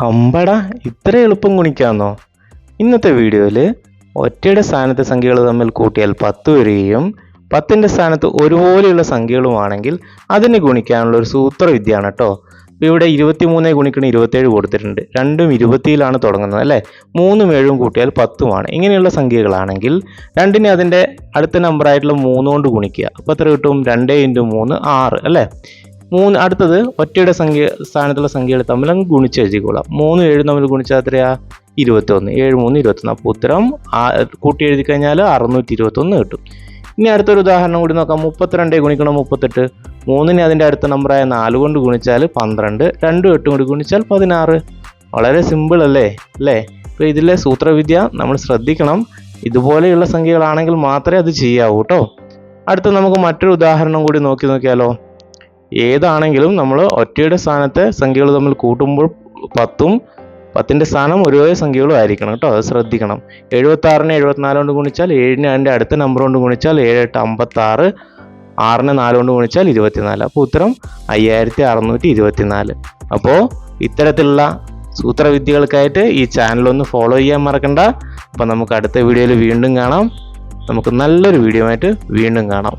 അമ്പട ഇത്ര എളുപ്പം ഗുണിക്കാമെന്നോ? ഇന്നത്തെ വീഡിയോയിൽ ഒറ്റയുടെ സ്ഥാനത്തെ സംഖ്യകൾ തമ്മിൽ കൂട്ടിയാൽ 10 വരികയും 10ൻ്റെ സ്ഥാനത്ത് ഒരുപോലെയുള്ള സംഖ്യകളുമാണെങ്കിൽ അതിനെ ഗുണിക്കാനുള്ള ഒരു സൂത്രവിദ്യയാണ് കേട്ടോ. ഇപ്പോൾ ഇവിടെ 23 ഗുണിക്കണം 27 കൊടുത്തിട്ടുണ്ട്. രണ്ടും 20ലാണ് തുടങ്ങുന്നത് അല്ലേ. 3ഉം 7ഉം കൂട്ടിയാൽ 10ഉമാണ്. ഇങ്ങനെയുള്ള സംഖ്യകളാണെങ്കിൽ രണ്ടിനെ അതിൻ്റെ അടുത്ത നമ്പറായിട്ടുള്ള 3 കൊണ്ട് ഗുണിക്കുക. അപ്പോൾ എത്ര കിട്ടും? 2 × 3 6 അല്ലേ. അടുത്തത് ഒറ്റയുടെ സ്ഥാനത്തുള്ള സംഖ്യകൾ തമ്മിൽ അങ്ങ് ഗുണിച്ച് എഴുതിക്കോളാം. 3ഉം 7ഉം തമ്മിൽ ഗുണിച്ചാൽ എത്രയാ? 21. 7 3 21. അപ്പോൾ ഉത്തരം കൂട്ടി എഴുതി കഴിഞ്ഞാൽ 621 കിട്ടും. ഇനി അടുത്തൊരു ഉദാഹരണം കൂടി നോക്കാം. 32 ഗുണിക്കണം 38. 3നെ അതിൻ്റെ അടുത്ത നമ്പറായ 4 കൊണ്ട് ഗുണിച്ചാൽ 12. 2ഉം 8ഉം കൂടി ഗുണിച്ചാൽ 16. വളരെ സിമ്പിൾ അല്ലേ. ഇപ്പോൾ ഇതിലെ സൂത്രവിദ്യ നമ്മൾ ശ്രദ്ധിക്കണം. ഇതുപോലെയുള്ള സംഖ്യകളാണെങ്കിൽ മാത്രമേ അത് ചെയ്യാവൂ കേട്ടോ. അടുത്ത നമുക്ക് മറ്റൊരു ഉദാഹരണം കൂടി നോക്കിയാലോ. ഏതാണെങ്കിലും നമ്മൾ ഒറ്റയുടെ സ്ഥാനത്തെ സംഖ്യകൾ തമ്മിൽ കൂട്ടുമ്പോൾ 10ഉം 10ൻ്റെ സ്ഥാനം ഒരേ സംഖ്യകളും ആയിരിക്കണം കേട്ടോ. അത് ശ്രദ്ധിക്കണം. 76നെ 74 കൊണ്ട് ഗുണിച്ചാൽ 7നെ അതിൻ്റെ അടുത്ത നമ്പർ കൊണ്ട് ഗുണിച്ചാൽ 7 8 56. 6നെ 4 കൊണ്ട് ഗുണിച്ചാൽ 24. അപ്പോൾ ഉത്തരം 5624. അപ്പോൾ ഇത്തരത്തിലുള്ള സൂത്രവിദ്യകൾക്കായിട്ട് ഈ ചാനലൊന്ന് ഫോളോ ചെയ്യാൻ മറക്കണ്ട. അപ്പോൾ നമുക്ക് അടുത്ത വീഡിയോയിൽ വീണ്ടും കാണാം. നമുക്ക് നല്ലൊരു വീഡിയോ ആയിട്ട് വീണ്ടും കാണാം.